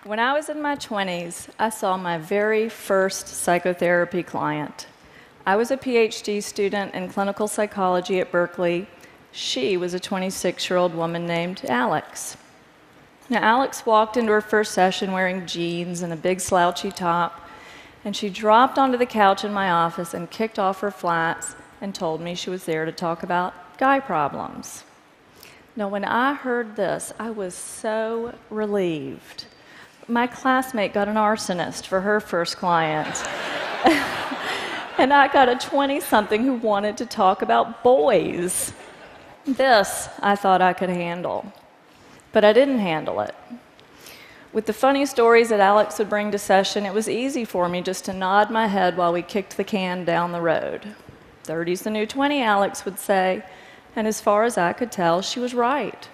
When I was in my 20s, I saw my very first psychotherapy client. I was a PhD student in clinical psychology at Berkeley. She was a 26-year-old woman named Alex. Now, Alex walked into her first session wearing jeans and a big slouchy top, and she dropped onto the couch in my office and kicked off her flats and told me she was there to talk about guy problems. Now, when I heard this, I was so relieved. My classmate got an arsonist for her first client. And I got a 20-something who wanted to talk about boys. This I thought I could handle. But I didn't handle it. With the funny stories that Alex would bring to session, it was easy for me just to nod my head while we kicked the can down the road. 30's the new 20, Alex would say, and as far as I could tell, she was right.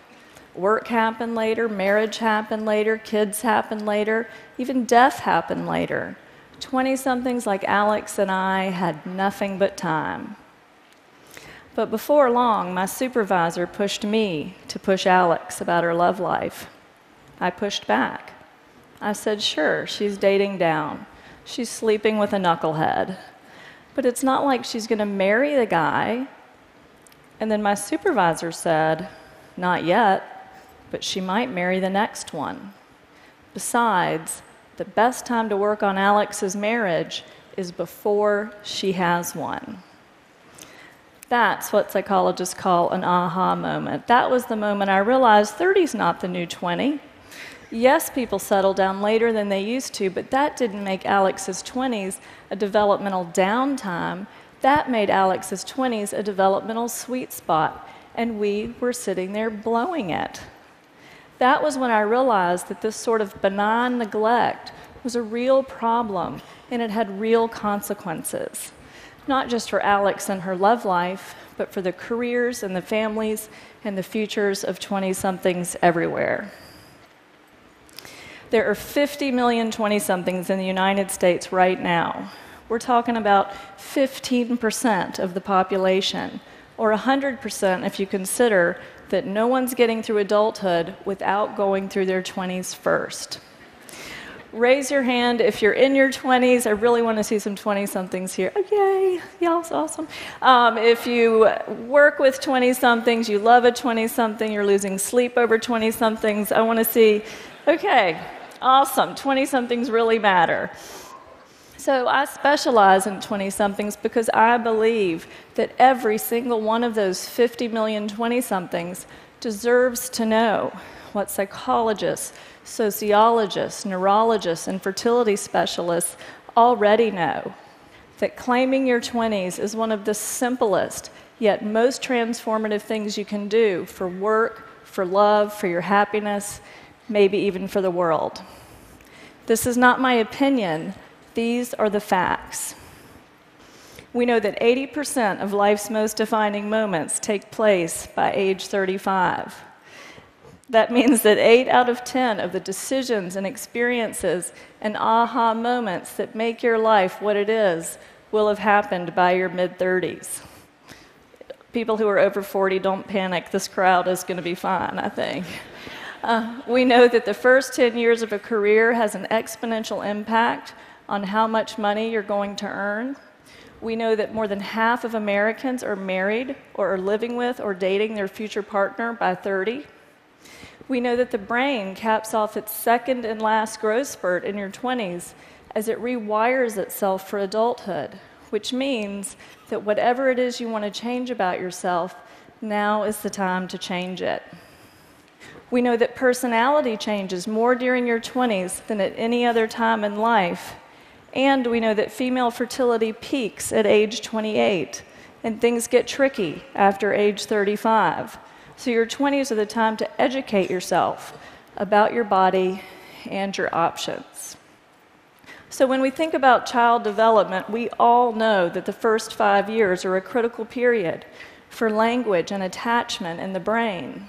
Work happened later, marriage happened later, kids happened later, even death happened later. 20-somethings like Alex and I had nothing but time. But before long, my supervisor pushed me to push Alex about her love life. I pushed back. I said, sure, she's dating down. She's sleeping with a knucklehead. But it's not like she's going to marry the guy. And then my supervisor said, not yet, but she might marry the next one. Besides, the best time to work on Alex's marriage is before she has one. That's what psychologists call an aha moment. That was the moment I realized 30's not the new 20. Yes, people settle down later than they used to, but that didn't make Alex's 20s a developmental downtime. That made Alex's 20s a developmental sweet spot, and we were sitting there blowing it. That was when I realized that this sort of benign neglect was a real problem, and it had real consequences. Not just for Alex and her love life, but for the careers and the families and the futures of 20-somethings everywhere. There are 50 million 20-somethings in the United States right now. We're talking about 15% of the population, or 100% if you consider that no one's getting through adulthood without going through their 20s first. Raise your hand if you're in your 20s. I really want to see some 20-somethings here. Oh, yay, y'all's awesome. If you work with 20-somethings, you love a 20-something, you're losing sleep over 20-somethings, I want to see, okay, awesome, 20-somethings really matter. So I specialize in 20-somethings because I believe that every single one of those 50 million 20-somethings deserves to know what psychologists, sociologists, neurologists, and fertility specialists already know, that claiming your 20s is one of the simplest yet most transformative things you can do for work, for love, for your happiness, maybe even for the world. This is not my opinion. These are the facts. We know that 80% of life's most defining moments take place by age 35. That means that 8 out of 10 of the decisions and experiences and aha moments that make your life what it is will have happened by your mid-30s. People who are over 40, don't panic. This crowd is going to be fine, I think. We know that the first 10 years of a career has an exponential impact on how much money you're going to earn. We know that more than half of Americans are married or are living with or dating their future partner by 30. We know that the brain caps off its second and last growth spurt in your 20s as it rewires itself for adulthood, which means that whatever it is you want to change about yourself, now is the time to change it. We know that personality changes more during your 20s than at any other time in life. And we know that female fertility peaks at age 28, and things get tricky after age 35. So your 20s are the time to educate yourself about your body and your options. So when we think about child development, we all know that the first 5 years are a critical period for language and attachment in the brain.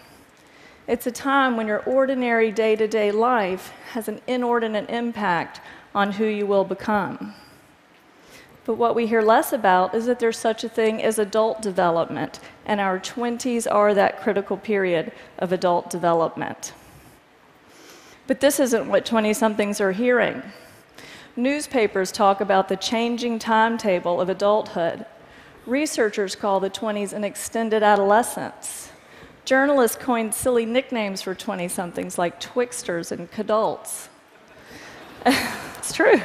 It's a time when your ordinary day-to-day life has an inordinate impact on who you will become. But what we hear less about is that there's such a thing as adult development, and our 20s are that critical period of adult development. But this isn't what 20-somethings are hearing. Newspapers talk about the changing timetable of adulthood. Researchers call the 20s an extended adolescence. Journalists coined silly nicknames for 20-somethings like twixters and cadults. It's true.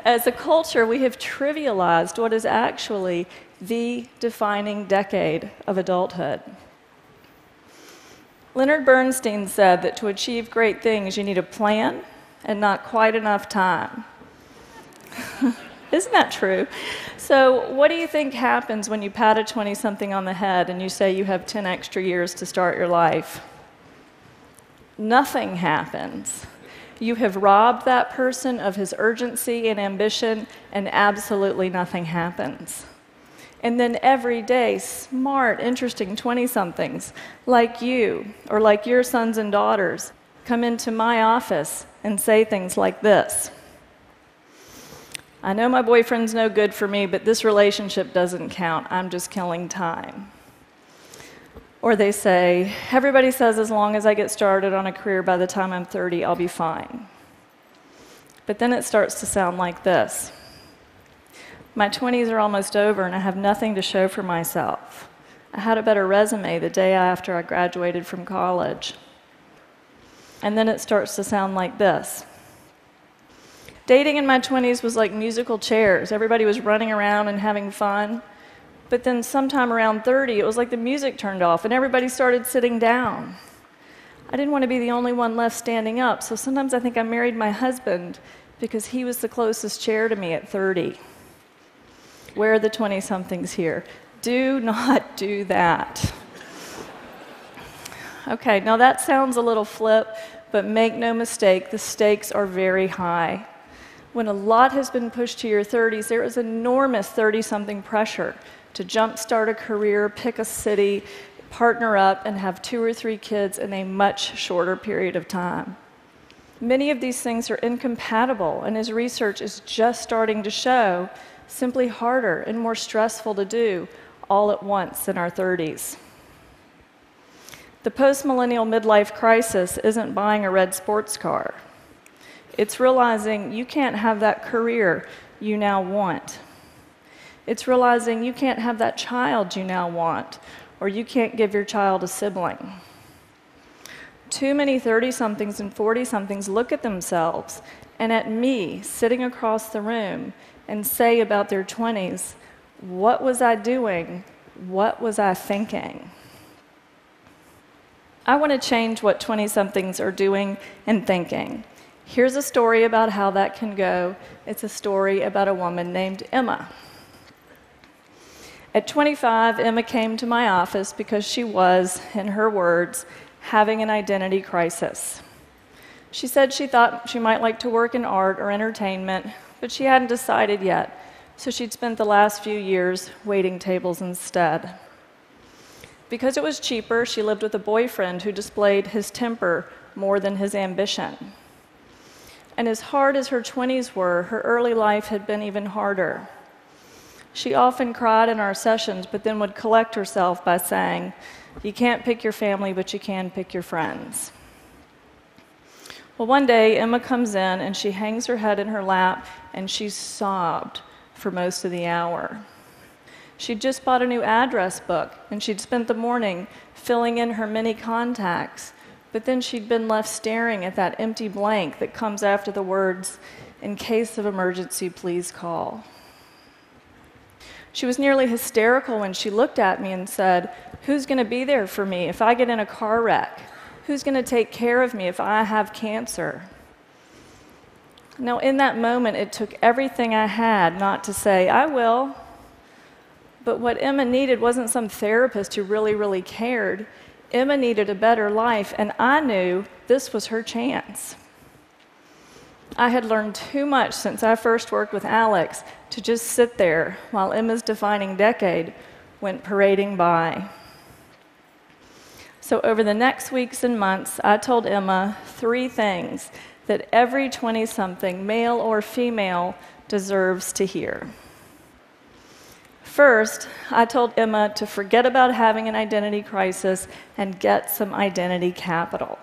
As a culture, we have trivialized what is actually the defining decade of adulthood. Leonard Bernstein said that to achieve great things, you need a plan and not quite enough time. Isn't that true? So what do you think happens when you pat a 20-something on the head and you say you have 10 extra years to start your life? Nothing happens. You have robbed that person of his urgency and ambition, and absolutely nothing happens. And then every day, smart, interesting 20-somethings like you or like your sons and daughters come into my office and say things like this. I know my boyfriend's no good for me, but this relationship doesn't count. I'm just killing time. Or they say, everybody says as long as I get started on a career by the time I'm 30, I'll be fine. But then it starts to sound like this. My 20s are almost over and I have nothing to show for myself. I had a better resume the day after I graduated from college. And then it starts to sound like this. Dating in my 20s was like musical chairs. Everybody was running around and having fun. But then sometime around 30, it was like the music turned off and everybody started sitting down. I didn't want to be the only one left standing up, so sometimes I think I married my husband because he was the closest chair to me at 30. Where are the 20-somethings here? Do not do that. Okay, now that sounds a little flip, but make no mistake, the stakes are very high. When a lot has been pushed to your 30s, there is enormous 30-something pressure to jumpstart a career, pick a city, partner up, and have 2 or 3 kids in a much shorter period of time. Many of these things are incompatible, and as research is just starting to show, simply harder and more stressful to do all at once in our 30s. The post-millennial midlife crisis isn't buying a red sports car. It's realizing you can't have that career you now want. It's realizing you can't have that child you now want, or you can't give your child a sibling. Too many 30-somethings and 40-somethings look at themselves and at me sitting across the room and say about their 20s, what was I doing? What was I thinking? I want to change what 20-somethings are doing and thinking. Here's a story about how that can go. It's a story about a woman named Emma. At 25, Emma came to my office because she was, in her words, having an identity crisis. She said she thought she might like to work in art or entertainment, but she hadn't decided yet, so she'd spent the last few years waiting tables instead. Because it was cheaper, she lived with a boyfriend who displayed his temper more than his ambition. And as hard as her 20s were, her early life had been even harder. She often cried in our sessions, but then would collect herself by saying, you can't pick your family, but you can pick your friends. Well, one day, Emma comes in, and she hangs her head in her lap, and she sobbed for most of the hour. She'd just bought a new address book, and she'd spent the morning filling in her many contacts, but then she'd been left staring at that empty blank that comes after the words, in case of emergency, please call. She was nearly hysterical when she looked at me and said, who's going to be there for me if I get in a car wreck? Who's going to take care of me if I have cancer? Now, in that moment, it took everything I had not to say, I will. But what Emma needed wasn't some therapist who really, really cared. Emma needed a better life, and I knew this was her chance. I had learned too much since I first worked with Alex to just sit there while Emma's defining decade went parading by. So over the next weeks and months, I told Emma 3 things that every 20-something, male or female, deserves to hear. First, I told Emma to forget about having an identity crisis and get some identity capital.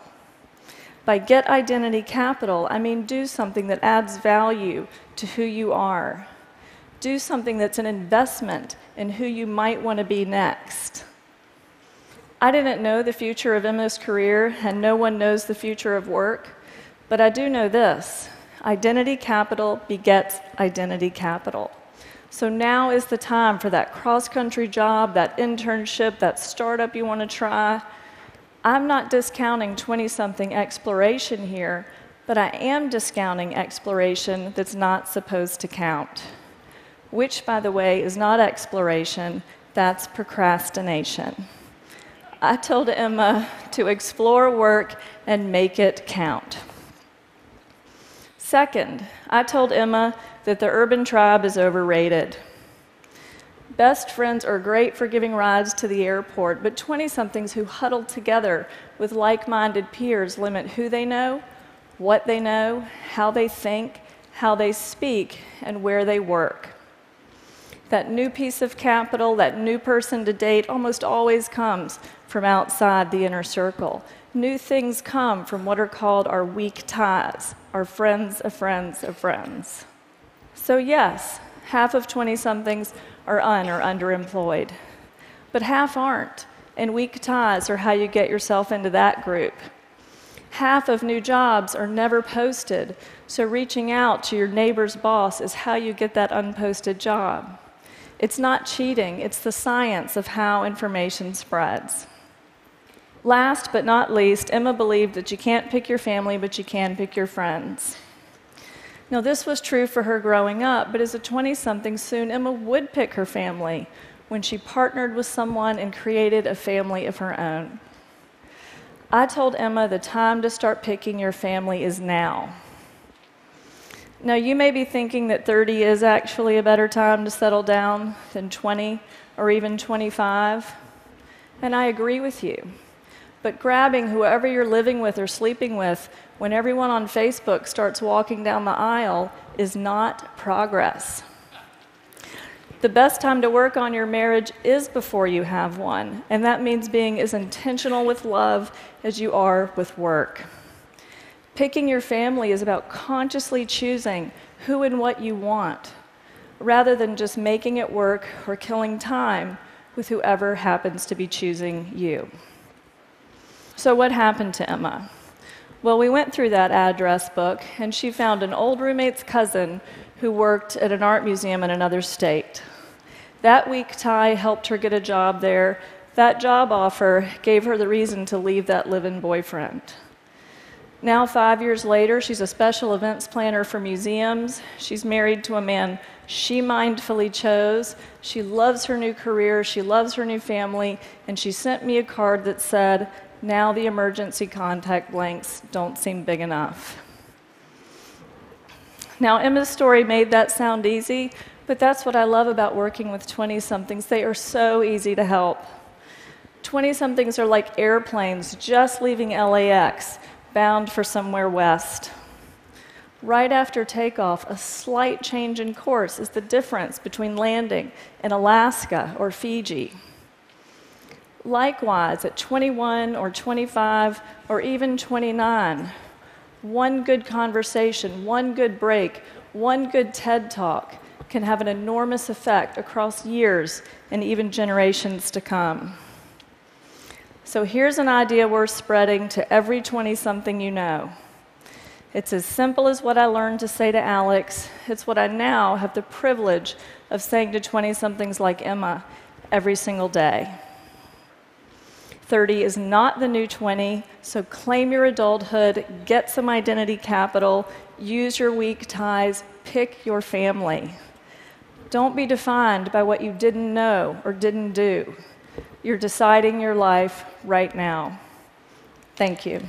By get identity capital, I mean do something that adds value to who you are. Do something that's an investment in who you might want to be next. I didn't know the future of Emma's career, and no one knows the future of work, but I do know this: identity capital begets identity capital. So now is the time for that cross-country job, that internship, that startup you want to try. I'm not discounting 20-something exploration here, but I am discounting exploration that's not supposed to count. Which, by the way, is not exploration, that's procrastination. I told Emma to explore work and make it count. Second, I told Emma that the urban tribe is overrated. Best friends are great for giving rides to the airport, but 20-somethings who huddle together with like-minded peers limit who they know, what they know, how they think, how they speak, and where they work. That new piece of capital, that new person to date, almost always comes from outside the inner circle. New things come from what are called our weak ties, our friends of friends of friends. So yes, half of 20-somethings are underemployed, but half aren't, and weak ties are how you get yourself into that group. Half of new jobs are never posted, so reaching out to your neighbor's boss is how you get that unposted job. It's not cheating, it's the science of how information spreads. Last but not least, Emma believed that you can't pick your family, but you can pick your friends. Now, this was true for her growing up, but as a 20-something, soon Emma would pick her family when she partnered with someone and created a family of her own. I told Emma the time to start picking your family is now. Now, you may be thinking that 30 is actually a better time to settle down than 20 or even 25, and I agree with you. But grabbing whoever you're living with or sleeping with when everyone on Facebook starts walking down the aisle is not progress. The best time to work on your marriage is before you have one, and that means being as intentional with love as you are with work. Picking your family is about consciously choosing who and what you want, rather than just making it work or killing time with whoever happens to be choosing you. So what happened to Emma? Well, we went through that address book, and she found an old roommate's cousin who worked at an art museum in another state. That weak tie helped her get a job there. That job offer gave her the reason to leave that live-in boyfriend. Now, 5 years later, she's a special events planner for museums. She's married to a man she mindfully chose. She loves her new career. She loves her new family. And she sent me a card that said, "Now the emergency contact blanks don't seem big enough." Now, Emma's story made that sound easy, but that's what I love about working with 20-somethings. They are so easy to help. 20-somethings are like airplanes just leaving LAX, bound for somewhere west. Right after takeoff, a slight change in course is the difference between landing in Alaska or Fiji. Likewise, at 21 or 25 or even 29, one good conversation, one good break, one good TED Talk can have an enormous effect across years and even generations to come. So here's an idea worth spreading to every 20-something you know. It's as simple as what I learned to say to Alex. It's what I now have the privilege of saying to 20-somethings like Emma every single day. 30 is not the new 20, so claim your adulthood, get some identity capital, use your weak ties, pick your family. Don't be defined by what you didn't know or didn't do. You're deciding your life right now. Thank you.